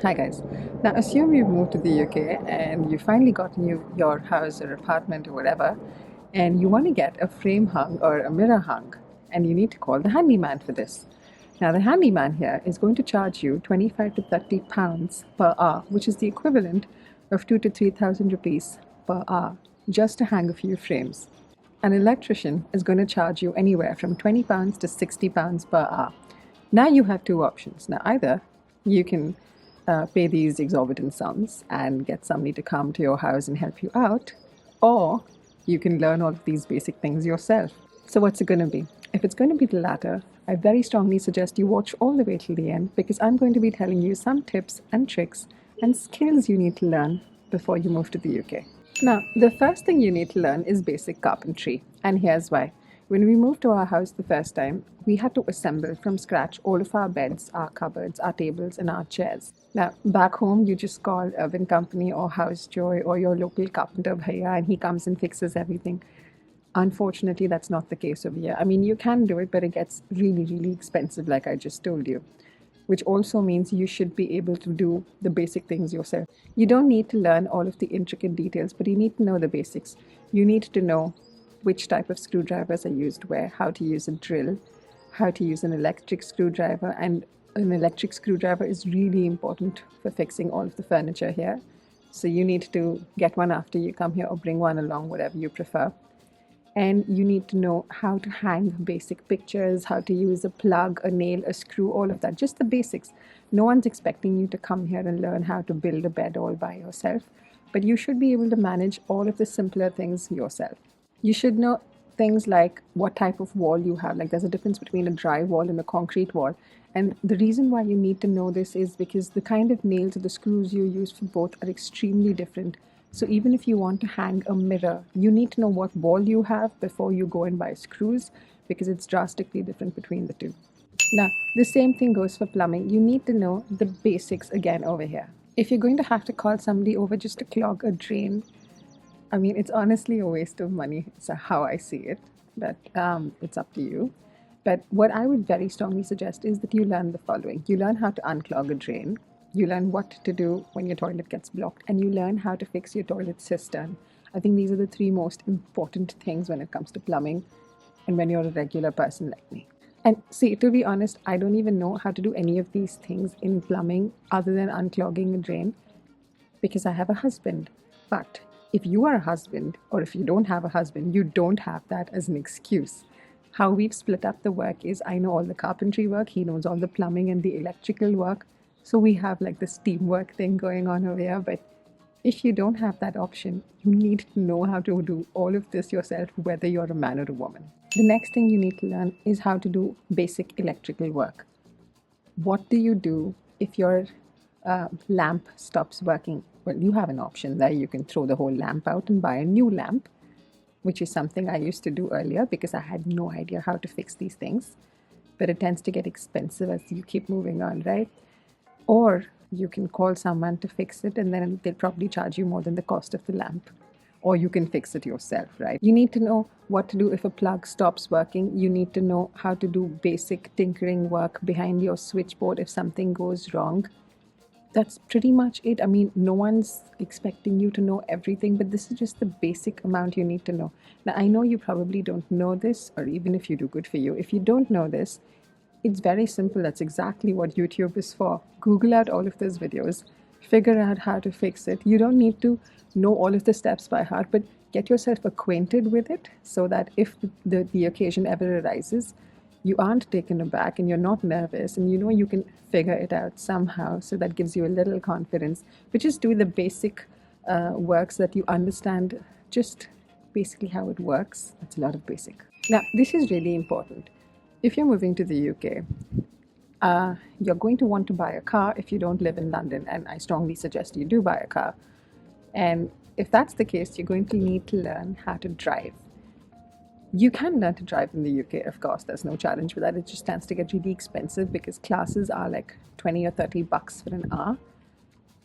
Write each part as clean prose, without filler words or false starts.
Hi guys. Now assume you've moved to the UK and you finally gotten your house or apartment or whatever, and you want to get a frame hung or a mirror hung, and you need to call the handyman for this. Now the handyman here is going to charge you 25 to 30 pounds per hour, which is the equivalent of 2 to 3,000 rupees per hour just to hang a few frames. An electrician is going to charge you anywhere from 20 pounds to 60 pounds per hour. Now you have two options. Now either you can pay these exorbitant sums and get somebody to come to your house and help you out, or you can learn all of these basic things yourself. So what's it going to be? If it's going to be the latter, I very strongly suggest you watch all the way till the end, because I'm going to be telling you some tips and tricks and skills you need to learn before you move to the UK. Now, the first thing you need to learn is basic carpentry, and here's why. When we moved to our house the first time, we had to assemble from scratch all of our beds, our cupboards, our tables, and our chairs. Now, back home, you just call Urban Company or House Joy or your local carpenter bhaiya, and he comes and fixes everything. Unfortunately, that's not the case over here. I mean, you can do it, but it gets really, really expensive, like I just told you, which also means you should be able to do the basic things yourself. You don't need to learn all of the intricate details, but you need to know the basics. You need to know which type of screwdrivers are used where, how to use a drill, how to use an electric screwdriver, and an electric screwdriver is really important for fixing all of the furniture here. So you need to get one after you come here or bring one along, whatever you prefer. And you need to know how to hang basic pictures, how to use a plug, a nail, a screw, all of that, just the basics. No one's expecting you to come here and learn how to build a bed all by yourself, but you should be able to manage all of the simpler things yourself. You should know things like what type of wall you have. Like there's a difference between a dry wall and a concrete wall. And the reason why you need to know this is because the kind of nails or the screws you use for both are extremely different. So even if you want to hang a mirror, you need to know what wall you have before you go and buy screws, because it's drastically different between the two. Now, the same thing goes for plumbing. You need to know the basics again over here. If you're going to have to call somebody over just to clog a drain, I mean, it's honestly a waste of money. It's how I see it, but it's up to you. But what I would very strongly suggest is that you learn the following. You learn how to unclog a drain. You learn what to do when your toilet gets blocked, and you learn how to fix your toilet cistern. I think these are the three most important things when it comes to plumbing and when you're a regular person like me. And see, to be honest, I don't even know how to do any of these things in plumbing other than unclogging a drain because I have a husband. But if you are a husband, or if you don't have a husband, you don't have that as an excuse. How we've split up the work is I know all the carpentry work, he knows all the plumbing and the electrical work. So we have like this teamwork thing going on over here. But if you don't have that option, you need to know how to do all of this yourself, whether you're a man or a woman. The next thing you need to learn is how to do basic electrical work. What do you do if your lamp stops working? Well, you have an option there. You can throw the whole lamp out and buy a new lamp, which is something I used to do earlier because I had no idea how to fix these things. But it tends to get expensive as you keep moving on, right? Or you can call someone to fix it, and then they'll probably charge you more than the cost of the lamp. Or you can fix it yourself, right? You need to know what to do if a plug stops working. You need to know how to do basic tinkering work behind your switchboard if something goes wrong. That's pretty much it. I mean, no one's expecting you to know everything, but this is just the basic amount you need to know. Now, I know you probably don't know this, or even if you do, good for you. If you don't know this, it's very simple. That's exactly what YouTube is for. Google out all of those videos, figure out how to fix it. You don't need to know all of the steps by heart, but get yourself acquainted with it so that if the occasion ever arises, you aren't taken aback and you're not nervous, and you know you can figure it out somehow. So that gives you a little confidence. But just do the basic works that you understand, just basically how it works. That's a lot of basic. Now, this is really important. If you're moving to the UK, you're going to want to buy a car if you don't live in London, and I strongly suggest you do buy a car. And if that's the case, you're going to need to learn how to drive. You can learn to drive in the UK, of course, there's no challenge with that. It just tends to get really expensive because classes are like 20 or 30 bucks for an hour.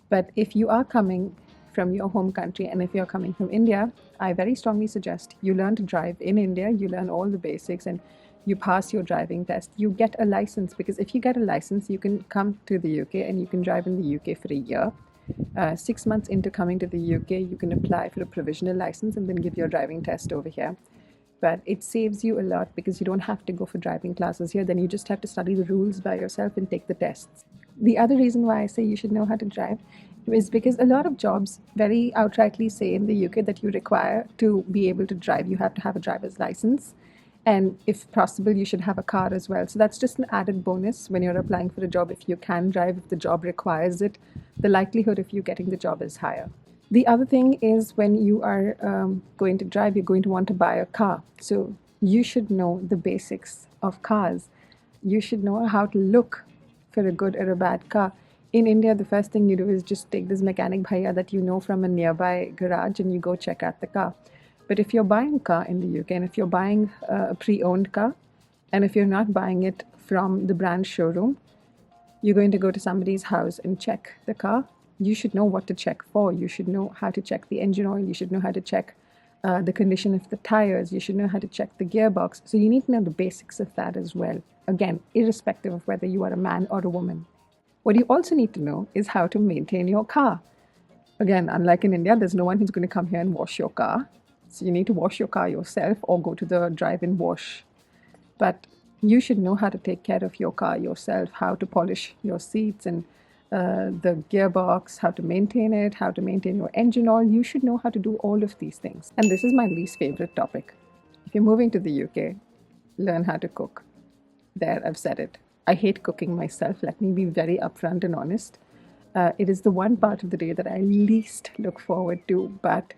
But if you are coming from your home country, and if you're coming from India, I very strongly suggest you learn to drive in India. You learn all the basics, and you pass your driving test, you get a license, because if you get a license, you can come to the UK and you can drive in the UK for a year. 6 months into coming to the UK, you can apply for a provisional license and then give your driving test over here. But it saves you a lot because you don't have to go for driving classes here. Then you just have to study the rules by yourself and take the tests. The other reason why I say you should know how to drive is because a lot of jobs very outrightly say in the UK that you require to be able to drive. You have to have a driver's license. And if possible, you should have a car as well. So that's just an added bonus when you're applying for a job. If you can drive, if the job requires it, the likelihood of you getting the job is higher. The other thing is when you are going to drive, you're going to want to buy a car. So you should know the basics of cars. You should know how to look for a good or a bad car. In India, the first thing you do is just take this mechanic bhaiya that you know from a nearby garage and you go check out the car. But if you're buying a car in the UK, and if you're buying a pre-owned car, and if you're not buying it from the brand showroom, you're going to go to somebody's house and check the car. You should know what to check for. You should know how to check the engine oil. You should know how to check the condition of the tires. You should know how to check the gearbox. So you need to know the basics of that as well. Again, irrespective of whether you are a man or a woman. What you also need to know is how to maintain your car. Again, unlike in India, there's no one who's going to come here and wash your car. So you need to wash your car yourself or go to the drive-in wash. But you should know how to take care of your car yourself, how to polish your seats and the gearbox, how to maintain it, how to maintain your engine oil. You should know how to do all of these things. And this is my least favorite topic. If you're moving to the UK, learn how to cook. There, I've said it. I hate cooking myself. Let me be very upfront and honest. It is the one part of the day that I least look forward to, but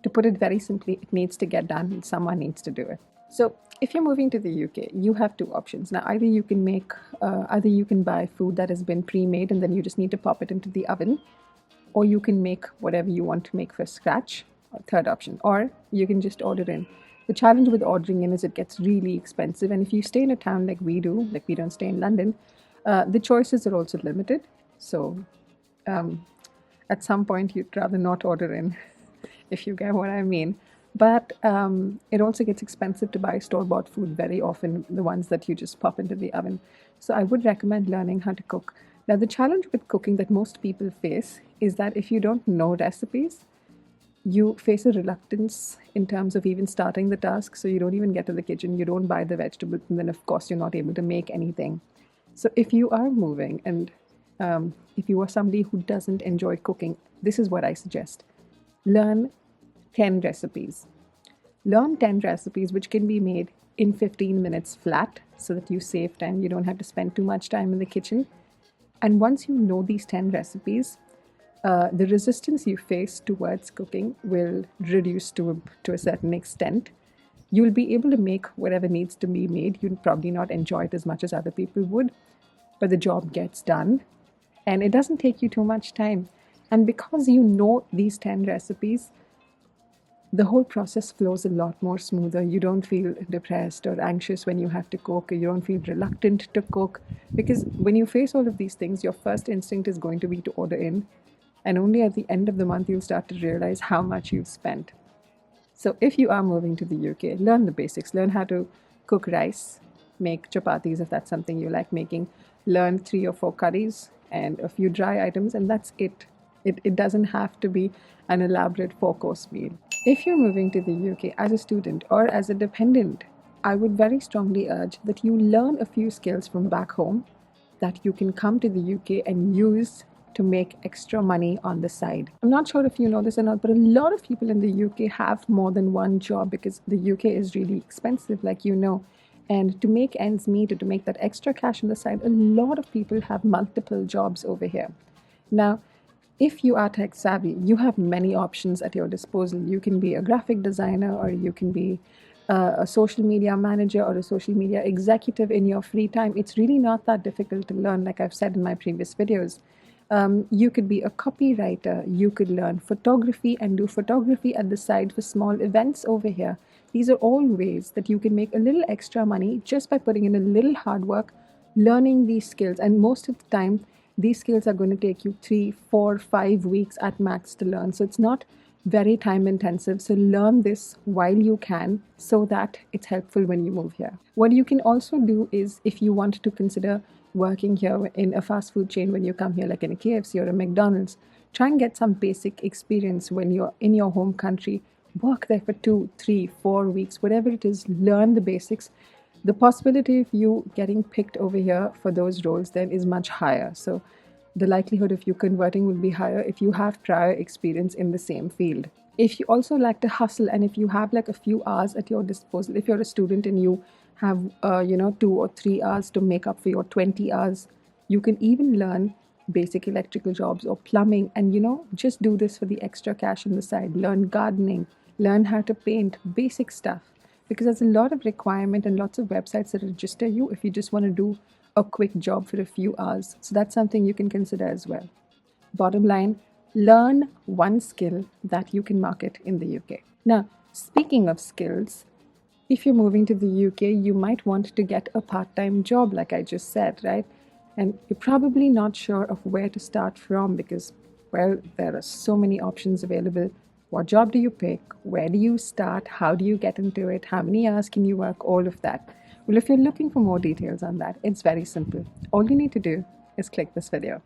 to put it very simply, it needs to get done and someone needs to do it. So if you're moving to the UK, you have two options. Now, either you can buy food that has been pre-made and then you just need to pop it into the oven, or you can make whatever you want to make from scratch, third option, or you can just order in. The challenge with ordering in is it gets really expensive, and if you stay in a town like we do, like we don't stay in London, the choices are also limited. So at some point you'd rather not order in, if you get what I mean. But it also gets expensive to buy store-bought food very often, the ones that you just pop into the oven. So I would recommend learning how to cook. Now, the challenge with cooking that most people face is that if you don't know recipes, you face a reluctance in terms of even starting the task. So you don't even get to the kitchen, you don't buy the vegetables, and then of course you're not able to make anything. So if you are moving and if you are somebody who doesn't enjoy cooking, this is what I suggest. Learn 10 recipes. Learn 10 recipes which can be made in 15 minutes flat so that you save time. You don't have to spend too much time in the kitchen. And once you know these 10 recipes, the resistance you face towards cooking will reduce to a certain extent. You'll be able to make whatever needs to be made. You'll probably not enjoy it as much as other people would, but the job gets done and it doesn't take you too much time. And because you know these 10 recipes, the whole process flows a lot more smoother. You don't feel depressed or anxious when you have to cook, or you don't feel reluctant to cook, because when you face all of these things, your first instinct is going to be to order in, and only at the end of the month you'll start to realize how much you've spent. So if you are moving to the UK, learn the basics. Learn how to cook rice, make chapatis if that's something you like making, learn 3 or 4 curries and a few dry items, and that's it. It doesn't have to be an elaborate 4-course meal. If you're moving to the UK as a student or as a dependent, I would very strongly urge that you learn a few skills from back home that you can come to the UK and use to make extra money on the side. I'm not sure if you know this or not, but a lot of people in the UK have more than one job because the UK is really expensive, like you know. And to make ends meet or to make that extra cash on the side, a lot of people have multiple jobs over here. Now, if you are tech savvy, you have many options at your disposal. You can be a graphic designer, or you can be a social media manager or a social media executive in your free time. It's really not that difficult to learn, like I've said in my previous videos. You could be a copywriter. You could learn photography and do photography at the side for small events over here. These are all ways that you can make a little extra money just by putting in a little hard work, learning these skills. And most of the time, these skills are going to take you 3, 4, 5 weeks at max to learn. So it's not very time intensive. So learn this while you can so that it's helpful when you move here. What you can also do is, if you want to consider working here in a fast food chain when you come here, like in a KFC or a McDonald's, try and get some basic experience when you're in your home country. Work there for 2, 3, 4 weeks, whatever it is, learn the basics. The possibility of you getting picked over here for those roles then is much higher. So the likelihood of you converting will be higher if you have prior experience in the same field. If you also like to hustle, and if you have like a few hours at your disposal, if you're a student and you have 2 or 3 hours to make up for your 20 hours, you can even learn basic electrical jobs or plumbing, and just do this for the extra cash on the side. Learn gardening, learn how to paint, basic stuff, because there's a lot of requirement and lots of websites that register you if you just want to do a quick job for a few hours. So that's something you can consider as well. Bottom line, learn one skill that you can market in the UK. Now, speaking of skills, if you're moving to the UK, you might want to get a part-time job, like I just said, right? And you're probably not sure of where to start from because, well, there are so many options available. What job do you pick? Where do you start? How do you get into it? How many hours can you work? All of that. Well, if you're looking for more details on that, it's very simple. All you need to do is click this video.